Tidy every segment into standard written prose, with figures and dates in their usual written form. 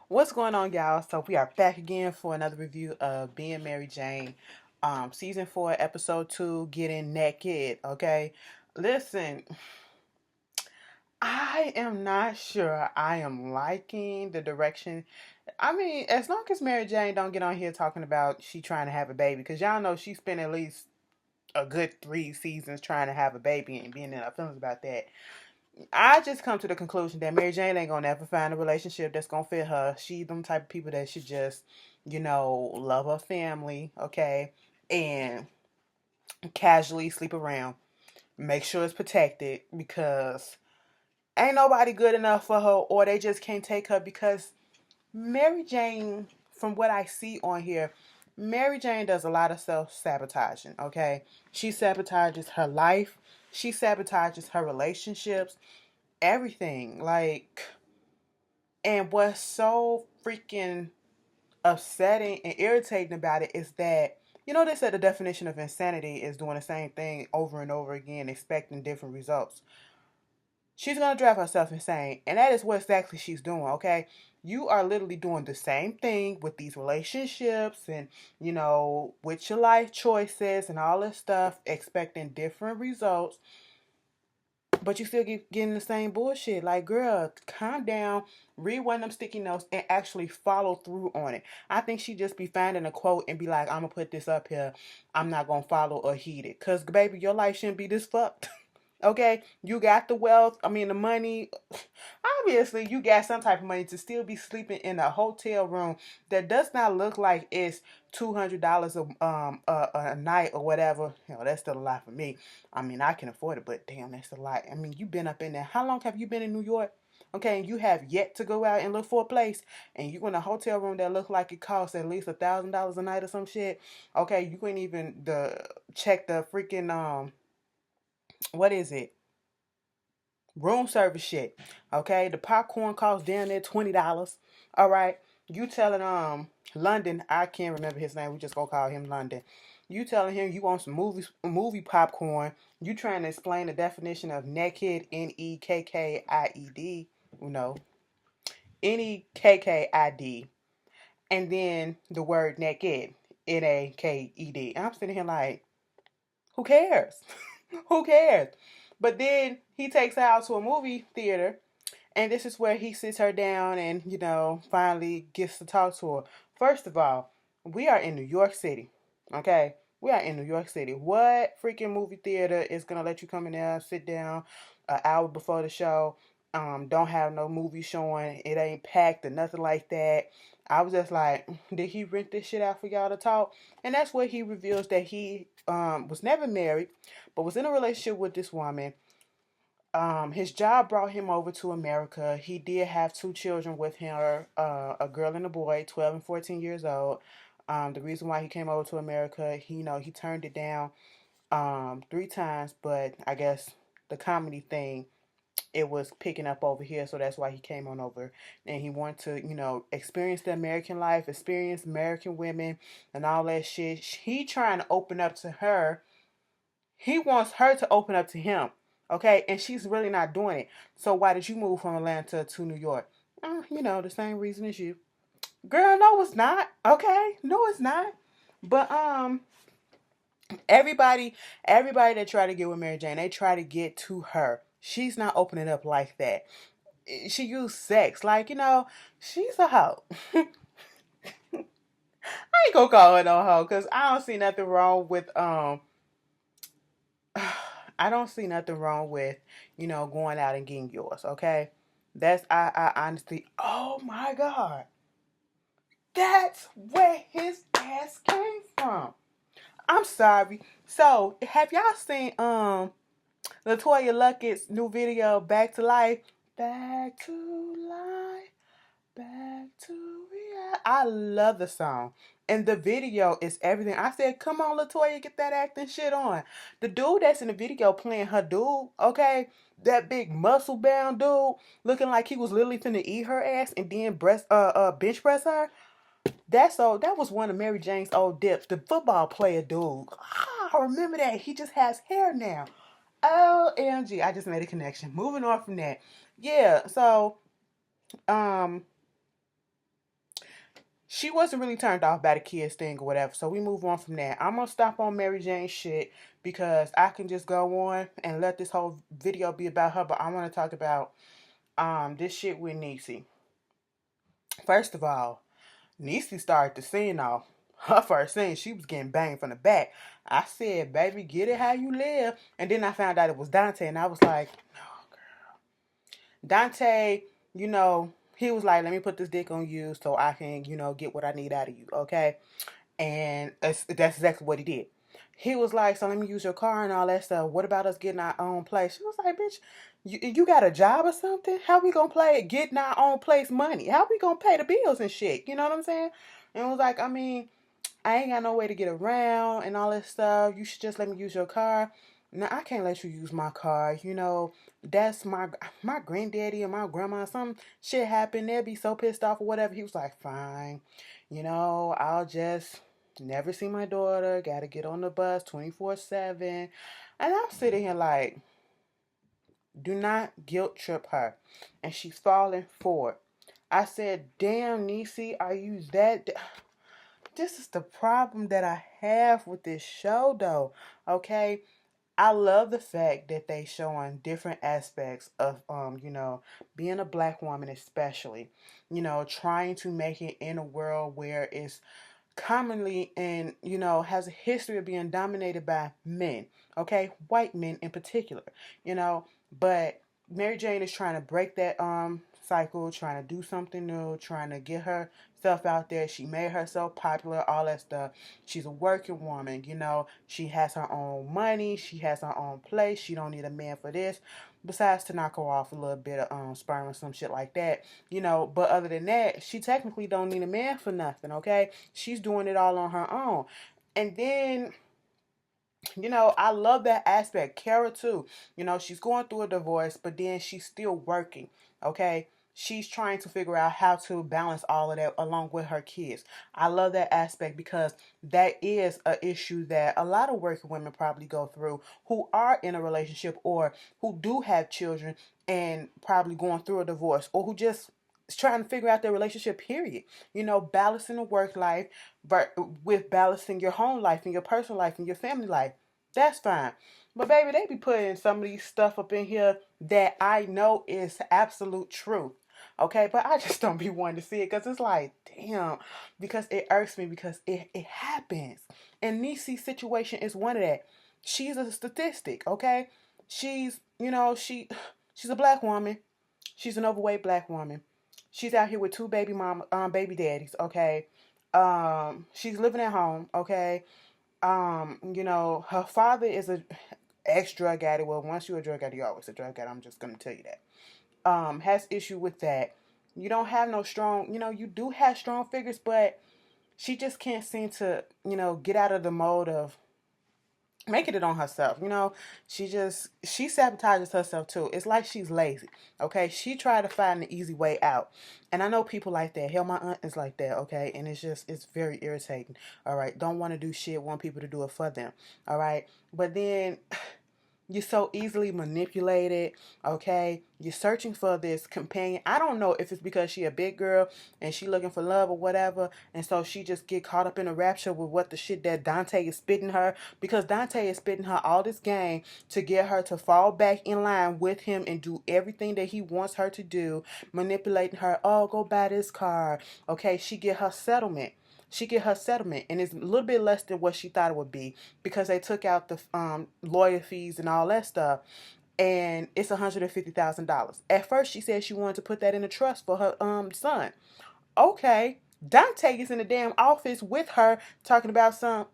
What's going on, y'all? So we are back again for another review of Being Mary Jane, season 4, episode 2, Getting Naked. Okay, listen, I am not sure I am liking the direction. I mean, as long as Mary Jane don't get on here talking about she trying to have a baby, because y'all know she spent at least a good 3 seasons trying to have a baby and being in her feelings about that. I just come to the conclusion that Mary Jane ain't gonna ever find a relationship that's gonna fit her. She them type of people that should just, love her family, okay, and casually sleep around. Make sure it's protected because ain't nobody good enough for her, or they just can't take her because Mary Jane, from what I see on here, Mary Jane does a lot of self sabotaging, okay? She sabotages her life, she sabotages her relationships, everything. And what's so freaking upsetting and irritating about it is that, they said the definition of insanity is doing the same thing over and over again, expecting different results. She's going to drive herself insane. And that is what exactly she's doing, okay? You are literally doing the same thing with these relationships and, with your life choices and all this stuff, expecting different results, but you still keep getting the same bullshit. Like, girl, calm down, read one of them sticky notes, and actually follow through on it. I think she just be finding a quote and be like, I'm gonna put this up here. I'm not gonna follow or heed it. Cause baby, your life shouldn't be this fucked. Okay, you got the wealth, I mean the money. Obviously, you got some type of money to still be sleeping in a hotel room that does not look like it's $200 a night or whatever. That's still a lot for me. I mean, I can afford it, but damn, that's a lot. I mean, you've been up in there. How long have you been in New York? Okay, and you have yet to go out and look for a place, and you in a hotel room that look like it costs at least $1,000 a night or some shit. Okay, you couldn't even check the freaking what is it? Room service shit. Okay, the popcorn costs down there $20. All right, you telling London, I can't remember his name. We just gonna call him London. You telling him you want some movie popcorn. You trying to explain the definition of naked, Nekkid, Nekkid, and then the word naked, Naked. I'm sitting here like, who cares? Who cares? But then he takes her out to a movie theater, and this is where he sits her down and, finally gets to talk to her. First of all, we are in New York City. Okay? We are in New York City. What freaking movie theater is going to let you come in there, sit down an hour before the show? Don't have no movie showing. It ain't packed or nothing like that. I was just like, did he rent this shit out for y'all to talk? And that's where he reveals that he was never married, but was in a relationship with this woman. His job brought him over to America. He did have 2 children with her, a girl and a boy, 12 and 14 years old. The reason why he came over to America, he turned it down 3 times, but I guess the comedy thing, it was picking up over here, so that's why he came on over. And he wanted to, experience the American life, experience American women, and all that shit. He trying to open up to her. He wants her to open up to him. Okay, and she's really not doing it. So why did you move from Atlanta to New York? The same reason as you. Girl, no, it's not. Okay, no, it's not. But everybody, everybody that try to get with Mary Jane, they try to get to her. She's not opening up like that. She used sex, like she's a hoe. I ain't gonna call her no hoe, cause I don't see nothing wrong with I don't see nothing wrong with, going out and getting yours, okay? I honestly, oh my God. That's where his ass came from. I'm sorry. So, have y'all seen Latoya Luckett's new video, Back to Life? Back to life, back to reality. I love the song. And the video is everything. I said, come on, Latoya, get that acting shit on. The dude that's in the video playing her dude, okay? That big muscle bound dude, looking like he was literally finna eat her ass and then bench press her. That was one of Mary Jane's old dips. The football player dude. I remember that. He just has hair now. OMG. I just made a connection. Moving on from that. Yeah, so um she wasn't really turned off by the kids thing or whatever. So we move on from that. I'm gonna stop on Mary Jane shit because I can just go on and let this whole video be about her. But I want to talk about this shit with Niecy. First of all, Niecy started the scene off. Her first scene, she was getting banged from the back. I said, baby, get it how you live. And then I found out it was Dante, and I was like, oh, girl. Dante, he was like, let me put this dick on you so I can, get what I need out of you, okay? And that's exactly what he did. He was like, so let me use your car and all that stuff. What about us getting our own place? She was like, bitch, you got a job or something? How we gonna play getting our own place money? How we gonna pay the bills and shit? You know what I'm saying? And it was like, I mean, I ain't got no way to get around and all that stuff. You should just let me use your car. No, I can't let you use my car. That's my granddaddy and my grandma. Some shit happened. They'd be so pissed off or whatever. He was like, fine. I'll just never see my daughter. Gotta get on the bus 24/7. And I'm sitting here like, do not guilt trip her. And she's falling for it. I said, damn, Niecy, are you that... This is the problem that I have with this show, though. Okay, I love the fact that they showing different aspects of being a black woman, especially, trying to make it in a world where it's commonly and has a history of being dominated by men, okay, white men in particular, but Mary Jane is trying to break that cycle, trying to do something new, trying to get herself out there. She made herself popular, all that stuff. She's a working woman, she has her own money, she has her own place, she don't need a man for this, besides to knock her off a little bit of sperm or some shit like that, but other than that, she technically don't need a man for nothing, okay? She's doing it all on her own. And then I love that aspect. Kara too. She's going through a divorce, but then she's still working. Okay. She's trying to figure out how to balance all of that along with her kids. I love that aspect because that is an issue that a lot of working women probably go through who are in a relationship or who do have children and probably going through a divorce or who just is trying to figure out their relationship, period. Balancing the work life but with balancing your home life and your personal life and your family life. That's fine. But baby, they be putting some of these stuff up in here that I know is absolute truth. Okay, but I just don't be wanting to see it because it's like, damn, because it irks me because it happens. And Niecy's situation is one of that. She's a statistic, okay? She's a black woman. She's an overweight black woman. She's out here with two baby daddies, okay? She's living at home, okay? Her father is a ex-drug addict. Well, once you're a drug addict, you're always a drug addict. I'm just gonna tell you that. Has issue with that. You don't have no strong, you do have strong figures, but she just can't seem to, get out of the mode of making it on herself. She sabotages herself too. It's like she's lazy. Okay, she tried to find the easy way out, and I know people like that. Hell, my aunt is like that. Okay, and it's very irritating. All right, don't want to do shit, want people to do it for them. All right, but then you're so easily manipulated, okay? You're searching for this companion. I don't know if it's because she a big girl and she looking for love or whatever, and so she just get caught up in a rapture with what the shit that Dante is spitting her, because Dante is spitting her all this game to get her to fall back in line with him and do everything that he wants her to do, manipulating her. Oh, go buy this car. Okay, she get her settlement. And it's a little bit less than what she thought it would be because they took out the lawyer fees and all that stuff, and it's $150,000. At first, she said she wanted to put that in a trust for her son. Okay, Dante is in the damn office with her talking about some,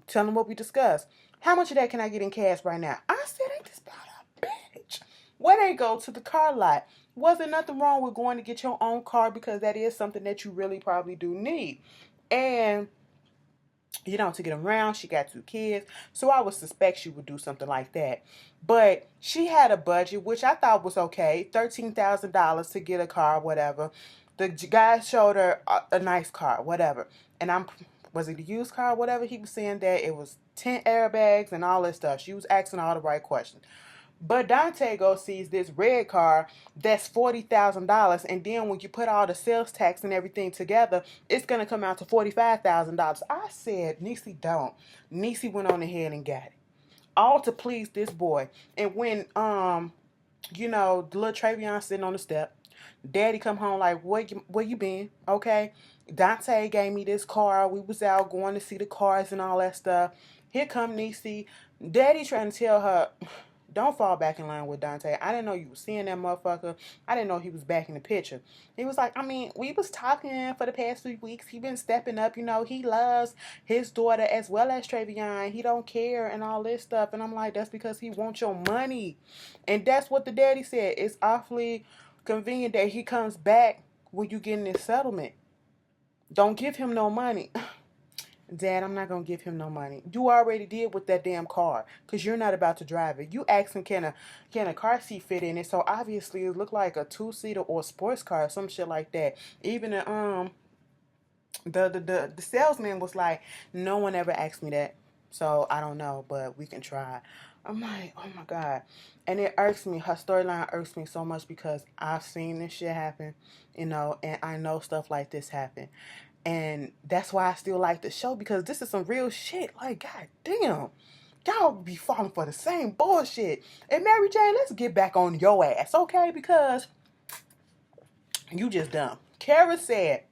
telling him what we discussed. How much of that can I get in cash right now? I said, ain't this about a bitch? Where they go to the car lot? Wasn't nothing wrong with going to get your own car because that is something that you really probably do need. And to get around, she got two kids, so I would suspect she would do something like that. But she had a budget, which I thought was okay, $13,000 to get a car, whatever. The guy showed her a nice car, whatever. And was it a used car, whatever? He was saying that it was 10 airbags and all that stuff. She was asking all the right questions. But Dante goes sees this red car that's $40,000, and then when you put all the sales tax and everything together, it's gonna come out to $45,000. I said, Niecy, don't. Niecy went on ahead and got it, all to please this boy. And when the little Travion sitting on the step, Daddy come home like, where you been? Okay, Dante gave me this car. We was out going to see the cars and all that stuff. Here come Niecy. Daddy trying to tell her, don't fall back in line with Dante. I didn't know you was seeing that motherfucker. I didn't know he was back in the picture. He was like, I mean, we was talking for the past few weeks. He been stepping up. He loves his daughter as well as Travion. He don't care and all this stuff. And I'm like, that's because he wants your money. And that's what the daddy said. It's awfully convenient that he comes back when you get in this settlement. Don't give him no money. Dad, I'm not going to give him no money. You already did with that damn car because you're not about to drive it. You asked him, can a car seat fit in it? So obviously it looked like a two-seater or a sports car or some shit like that. Even the salesman was like, no one ever asked me that. So I don't know, but we can try. I'm like, oh my God. And it irks me. Her storyline irks me so much because I've seen this shit happen, and I know stuff like this happen. And that's why I still like the show, because this is some real shit. Like, god damn. Y'all be falling for the same bullshit. And Mary Jane, let's get back on your ass, okay? Because you just dumb. Kara said,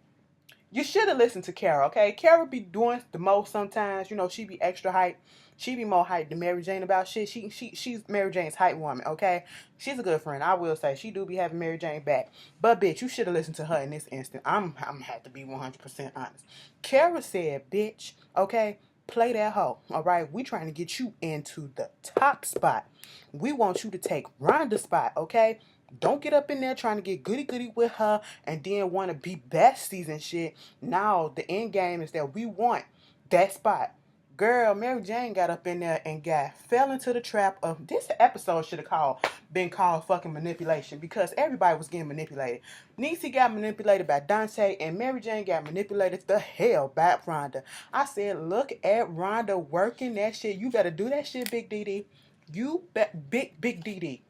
you should have listened to Kara, okay? Kara be doing the most sometimes. She be extra hype. She be more hype than Mary Jane about shit. She's Mary Jane's hype woman, okay? She's a good friend, I will say. She do be having Mary Jane back. But bitch, you should have listened to her in this instant. I'm have to be 100% honest. Kara said, bitch, okay, play that hoe, all right? We trying to get you into the top spot. We want you to take Rhonda's spot, okay? Don't get up in there trying to get goody-goody with her and then want to be besties and shit. Now, the end game is that we want that spot. Girl, Mary Jane got up in there and fell into the trap of, this episode should have been called fucking manipulation, because everybody was getting manipulated. Niecy got manipulated by Dante, and Mary Jane got manipulated the hell by Rhonda. I said, look at Rhonda working that shit. You better do that shit, Big DD. You bet, Big DD.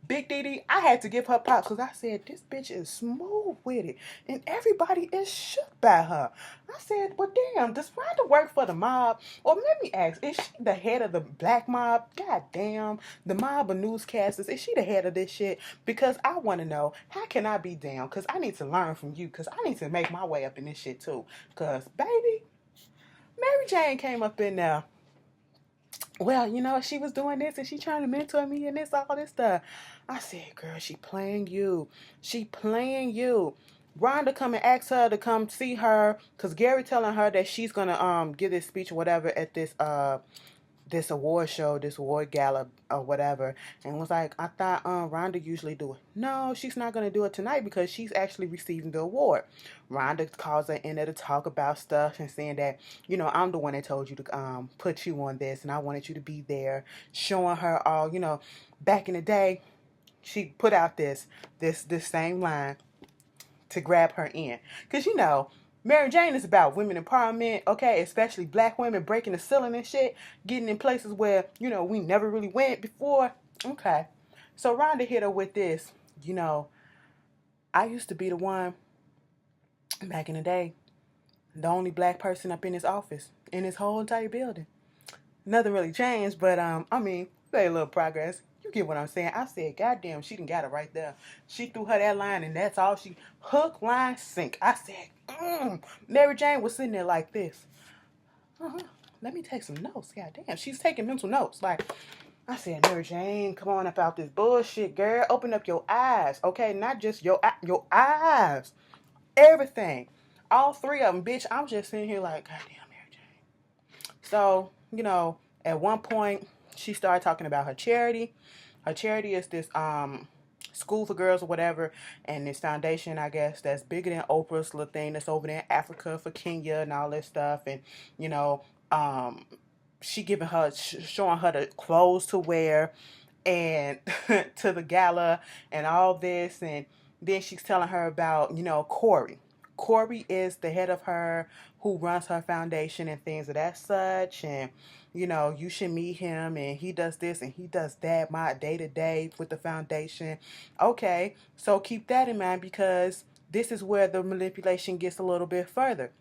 Big DD, I had to give her props because I said, this bitch is smooth with it. And everybody is shook by her. I said, well, damn, does Rhonda work for the mob? Or let me ask, is she the head of the black mob? God damn, the mob of newscasters. Is she the head of this shit? Because I want to know, how can I be down? Because I need to learn from you. Because I need to make my way up in this shit too. Because, baby, Mary Jane came up in there. Well, she was doing this and she trying to mentor me and all this stuff. I said, girl, she playing you. She playing you. Rhonda come and ask her to come see her because Gary telling her that she's going to give this speech or whatever at this award show, this award gala or whatever, and was like, I thought Rhonda usually do it. No, she's not going to do it tonight because she's actually receiving the award. Rhonda calls her in there to talk about stuff and saying that, I'm the one that told you to put you on this and I wanted you to be there, showing her all, back in the day, she put out this same line to grab her in. Because, Mary Jane is about women empowerment, okay? Especially black women breaking the ceiling and shit, getting in places where, we never really went before. Okay. So Rhonda hit her with this, I used to be the one back in the day, the only black person up in this office, in this whole entire building. Nothing really changed, but, made a little progress. You get what I'm saying? I said, goddamn, she done got it right there. She threw her that line, and that's all she... Hook, line, sink. I said, Mary Jane was sitting there like this. Let me take some notes. Goddamn, she's taking mental notes. Like, I said, Mary Jane, come on up out this bullshit, girl. Open up your eyes, okay? Not just your eyes. Everything. All three of them, bitch. I'm just sitting here like, goddamn, Mary Jane. So, at one point, she started talking about her charity. Her charity is this school for girls or whatever, and this foundation, I guess, that's bigger than Oprah's little thing that's over there in Africa for Kenya and all this stuff. And, she giving her, showing her the clothes to wear and to the gala and all this. And then she's telling her about, Corey. Corey is the head of her, who runs her foundation and things of that such. And, you should meet him, and he does this and he does that, my day to day with the foundation. Okay, so keep that in mind, because this is where the manipulation gets a little bit further.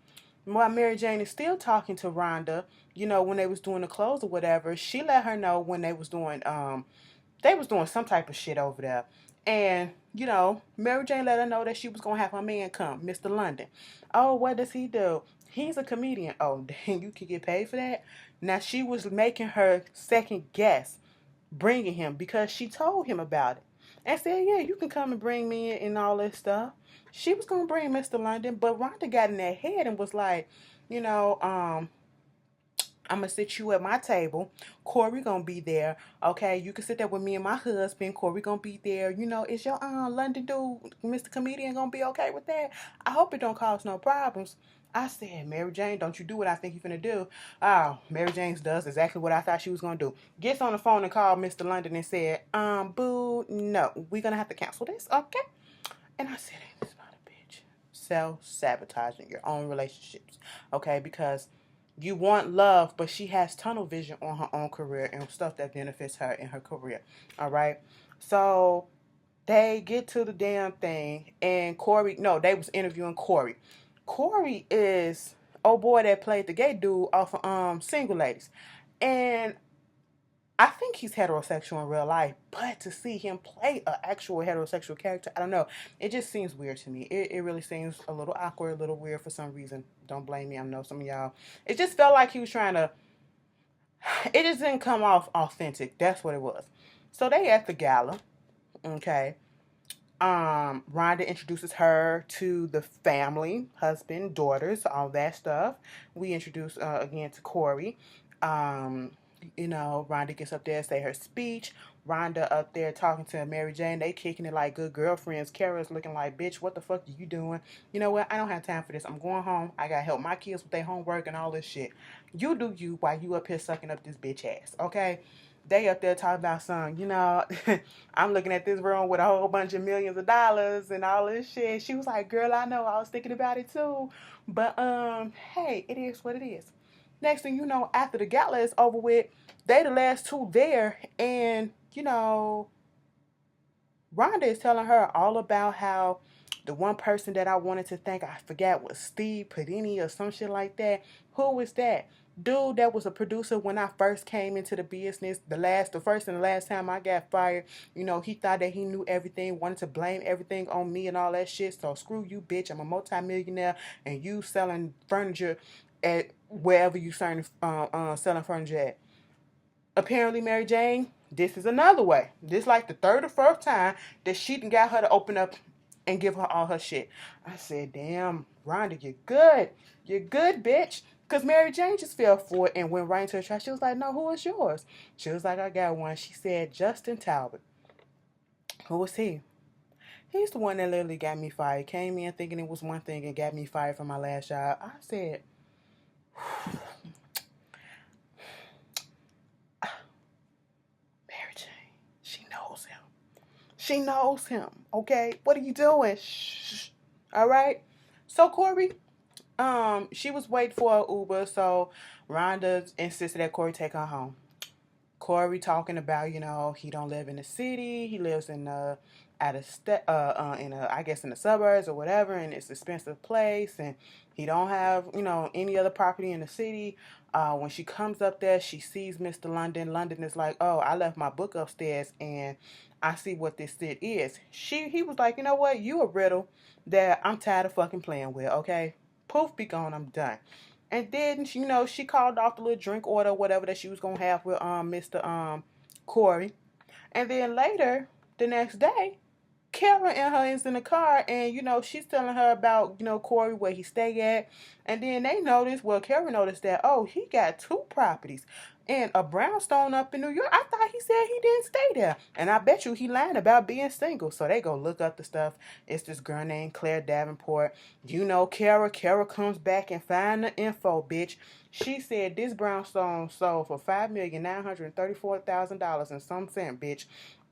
While Mary Jane is still talking to Rhonda, when they was doing the clothes or whatever, she let her know when they was doing some type of shit over there. And, Mary Jane let her know that she was going to have her man come, Mr. London. Oh, what does he do? He's a comedian. Oh, dang, you can get paid for that? Now, she was making her second guess bringing him, because she told him about it and said, yeah, you can come and bring me in and all this stuff. She was going to bring Mr. London, but Rhonda got in that head and was like, you know, um, I'm gonna sit you at my table. Corey gonna be there. Okay, you can sit there with me and my husband. Corey gonna be there. Is your London dude, Mr. Comedian, gonna be okay with that? I hope it don't cause no problems. I said, Mary Jane, don't you do what I think you're gonna do. Oh, Mary Jane does exactly what I thought she was gonna do. Gets on the phone and called Mr. London and said, boo, no, we're gonna have to cancel this, okay? And I said, ain't this about a bitch? Self-sabotaging your own relationships, okay? Because you want love, but she has tunnel vision on her own career and stuff that benefits her in her career. All right. So they get to the damn thing, and Corey, no, they was interviewing Corey. Corey is old boy that played the gay dude off of Single Ladies. And I think he's heterosexual in real life, but to see him play an actual heterosexual character, I don't know. It just seems weird to me. It really seems a little awkward, a little weird for some reason. Don't blame me. I know some of y'all. It just felt like he was trying to. It just didn't come off authentic. That's what it was. So they at the gala. Okay. Rhonda introduces her to the family, husband, daughters, all that stuff. We introduce again to Corey. Um, Rhonda gets up there, say her speech. Rhonda up there talking to Mary Jane. They kicking it like good girlfriends. Kara's looking like, bitch, what the fuck are you doing? You know what? I don't have time for this. I'm going home. I gotta help my kids with their homework and all this shit. You do you while you up here sucking up this bitch ass, okay? They up there talking about some, I'm looking at this room with a whole bunch of millions of dollars and all this shit. She was like, girl, I know, I was thinking about it too. But hey, it is what it is. Next thing you know, after the gala is over with, they the last two there, and Rhonda is telling her all about how the one person that I wanted to thank, I forgot, was Steve Padini or some shit like that. Who was that? Dude that was a producer when I first came into the business, the first and the last time I got fired. He thought that he knew everything, wanted to blame everything on me and all that shit. So screw you, bitch. I'm a multimillionaire, and you selling furniture at wherever you selling furniture at. Apparently, Mary Jane, this is another way. This like the third or fourth time that she got her to open up and give her all her shit. I said, damn, Rhonda, you're good. You're good, bitch. Because Mary Jane just fell for it and went right into her trash. She was like, no, who is yours? She was like, I got one. She said, Justin Talbot. Who was he? He's the one that literally got me fired. Came in thinking it was one thing and got me fired from my last job. I said, Mary Jane, she knows him. She knows him, okay? What are you doing? Shh. All right? So, Corey, she was waiting for an Uber, so Rhonda insisted that Corey take her home. Corey talking about, he don't live in the city. He lives in I guess in the suburbs or whatever, and it's an expensive place, and he don't have, any other property in the city. When she comes up there, she sees Mr. London. London is like, oh, I left my book upstairs, and I see what this shit is. He was like, you know what? You a riddle that I'm tired of fucking playing with, okay? Poof, be gone, I'm done. And then, she called off the little drink order, whatever that she was going to have with Mr. Corey. And then later, the next day, Kara and her is in the car, and, she's telling her about, Corey, where he stay at. And then Kara noticed that, oh, he got two properties and a brownstone up in New York. I thought he said he didn't stay there. And I bet you he lying about being single. So they go look up the stuff. It's this girl named Claire Davenport. Kara. Kara comes back and find the info, bitch. She said this brownstone sold for $5,934,000 and some cent, bitch.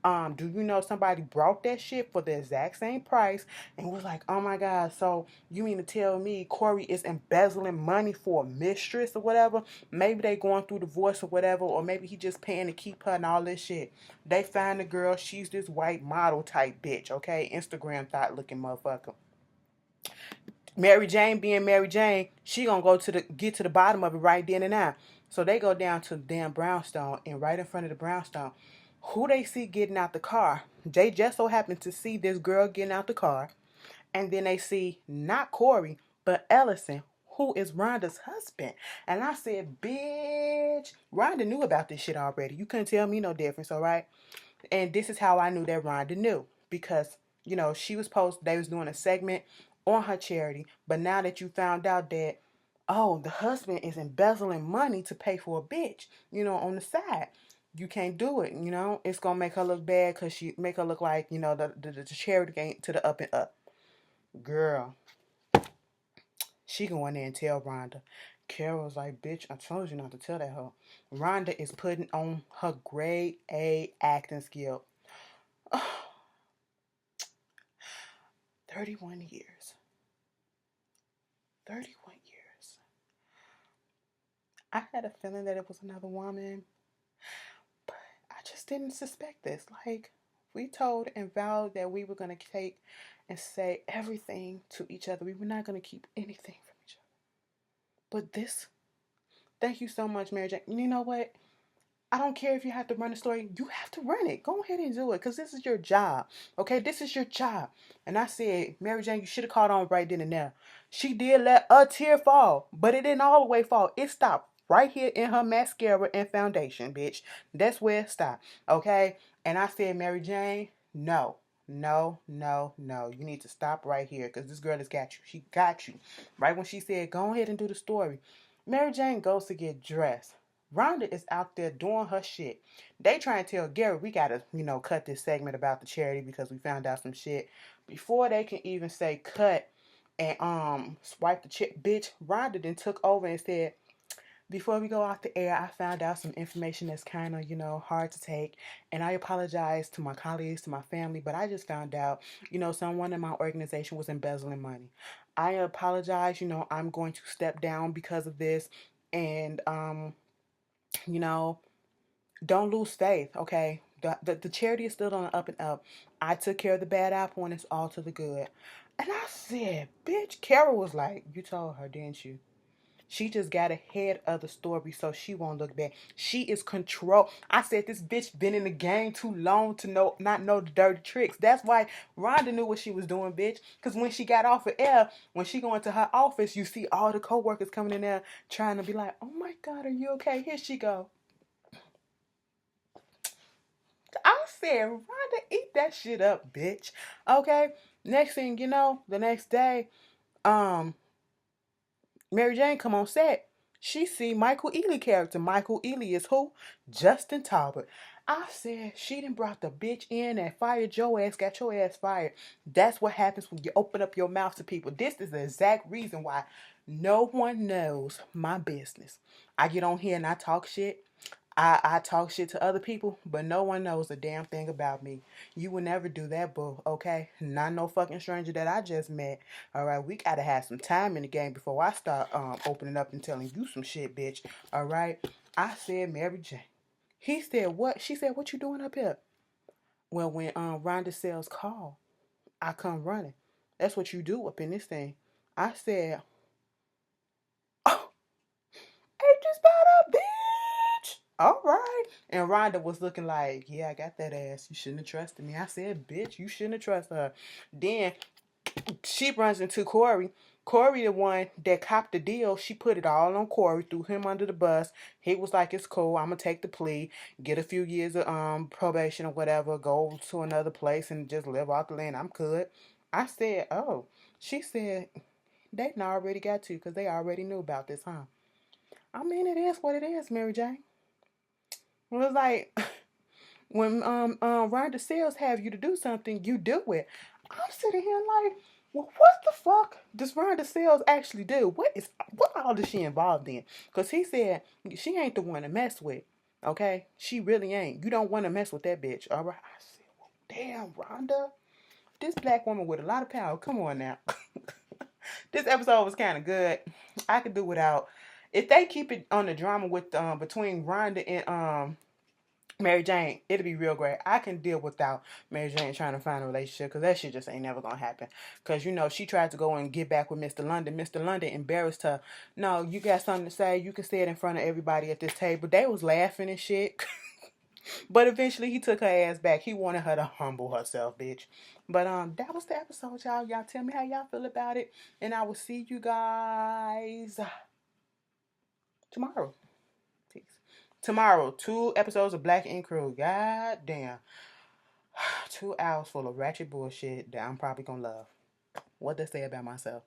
Do you know somebody brought that shit for the exact same price and was like, oh my God, so you mean to tell me Corey is embezzling money for a mistress or whatever? Maybe they going through divorce or whatever, or maybe he just paying to keep her and all this shit. They find the girl, she's this white model type bitch, okay? Instagram thought looking motherfucker. Mary Jane being Mary Jane, she gonna go to the get to the bottom of it right then and now. So they go down to the damn brownstone, and right in front of the brownstone, who they see getting out the car? They just so happen to see this girl getting out the car, and then they see not Corey but Ellison, who is Rhonda's husband. And I said, bitch, Rhonda knew about this shit already. You couldn't tell me no difference, all right? And this is how I knew that Rhonda knew. Because, she was they was doing a segment on her charity. But now that you found out that, oh, the husband is embezzling money to pay for a bitch, on the side. You can't do it, It's going to make her look bad because she make her look like, the charity ain't to the up and up. Girl, she going in and tell Rhonda. Carol's like, bitch, I told you not to tell that hoe. Rhonda is putting on her grade A acting skill. 31 years. 31 years. I had a feeling that it was another woman, but I just didn't suspect this. Like, we told and vowed that we were going to take and say everything to each other. We were not going to keep anything from each other. But this, thank you so much, Mary Jane. You know what? I don't care if you have to run a story. You have to run it. Go ahead and do it because this is your job. Okay? This is your job. And I said, Mary Jane, you should have caught on right then and there. She did let a tear fall, but it didn't all the way fall. It stopped right here in her mascara and foundation, bitch. That's where it stopped. Okay? And I said, Mary Jane, no. No, no, no. You need to stop right here because this girl has got you. She got you. Right when she said, go ahead and do the story. Mary Jane goes to get dressed. Rhonda is out there doing her shit. They try and tell Gary, we gotta, cut this segment about the charity because we found out some shit. Before they can even say cut and swipe the check, bitch, Rhonda then took over and said, before we go off the air, I found out some information that's kind of, hard to take. And I apologize to my colleagues, to my family, but I just found out, someone in my organization was embezzling money. I apologize, I'm going to step down because of this. And, you know, don't lose faith, okay? The charity is still on the up and up. I took care of the bad apple and it's all to the good. And I said, bitch, Carol was like, you told her, didn't you? She just got ahead of the story so she won't look bad. She is control. I said this bitch been in the game too long to not know the dirty tricks. That's why Rhonda knew what she was doing, bitch. Because when she got off of air, when she go into her office, you see all the co-workers coming in there trying to be like, oh my God, are you okay? Here she go. I said, Rhonda, eat that shit up, bitch. Okay? Next thing you know, the next day, Mary Jane come on set. She see Michael Ealy character. Michael Ealy is who? Justin Talbot. I said, she done brought the bitch in and fired your ass, got your ass fired. That's what happens when you open up your mouth to people. This is the exact reason why no one knows my business. I get on here and I talk shit. I talk shit to other people, but no one knows a damn thing about me. You would never do that, boo, okay? Not no fucking stranger that I just met. All right, we gotta have some time in the game before I start opening up and telling you some shit, bitch. All right? I said Mary Jane. He said what? She said, what you doing up here? Well, when Rhonda Sales call, I come running. That's what you do up in this thing. I said, oh, ain't just about up, bitch. All right. And Rhonda was looking like, yeah, I got that ass. You shouldn't have trusted me. I said, bitch, you shouldn't have trusted her. Then she runs into Corey. Corey, the one that copped the deal, she put it all on Corey, threw him under the bus. He was like, it's cool, I'm going to take the plea, get a few years of probation or whatever, go to another place and just live off the land. I'm good. I said, oh. She said, they already got to because they already knew about this, huh? I mean, it is what it is, Mary Jane. It was like, when Rhonda Sales have you to do something, you do it. I'm sitting here like, well, what the fuck does Rhonda Sales actually do? What all is she involved in? Because he said she ain't the one to mess with. Okay? She really ain't. You don't want to mess with that bitch. All right? I damn, Rhonda. This black woman with a lot of power. Come on now. This episode was kind of good. I could do without. If they keep it on the drama with between Rhonda and Mary Jane, it'll be real great. I can deal without Mary Jane trying to find a relationship because that shit just ain't never gonna happen. Because, you know, she tried to go and get back with Mr. London. Mr. London embarrassed her. No, you got something to say. You can say it in front of everybody at this table. They was laughing and shit. But eventually he took her ass back. He wanted her to humble herself, bitch. But that was the episode, y'all. Y'all tell me how y'all feel about it. And I will see you guys tomorrow. Peace. Tomorrow, 2 episodes of Black Ink Crew. God damn. 2 hours full of ratchet bullshit that I'm probably gonna love. What they say about myself.